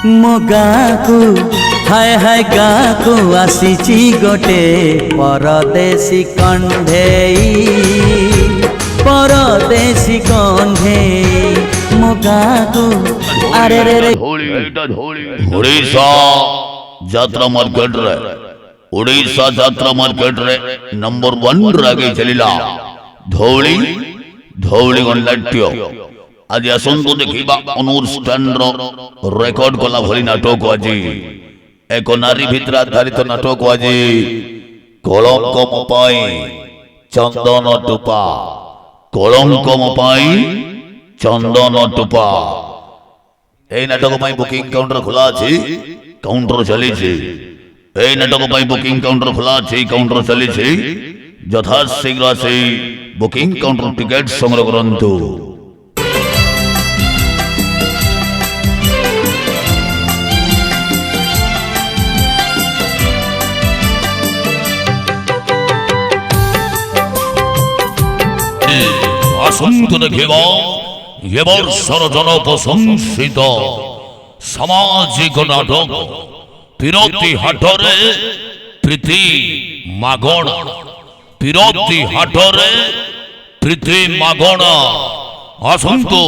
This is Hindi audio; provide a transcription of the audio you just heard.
मो गाँकु हाय हाय गाँकु आसीची गोटे परदेशी कंढेई परदेशी कंढेई मो गाँकु अरे रे रे ओडिशा यात्रा मार्केट रे ओडिशा यात्रा मार्केट रे नंबर 1 रागे चलिला धौली धौली गणनाट्य आज आसंतु देखिबा अनुष्ठान रेकर्ड कला भली नाटक आज एक नारी भितर आधारित नाटक आज कलंक मोपाई चंदन टुपा कलंक मोपाई चंदन टुपा ए नाटक पाई बुकिंग काउंटर खुला अछि काउंटर चली छी ए नाटक पाई बुकिंग काउंटर खुला अछि काउंटर चली छी यथा शीघ्र से बुकिंग काउंटर टिकट संग्रह करंतु आसंतु देखिबा ये वर्षर जनप्रशंसित सामाजिक नाटक पिरती हाटरे प्रीति मागण पिरती हाटरे प्रीति मागण आसंतु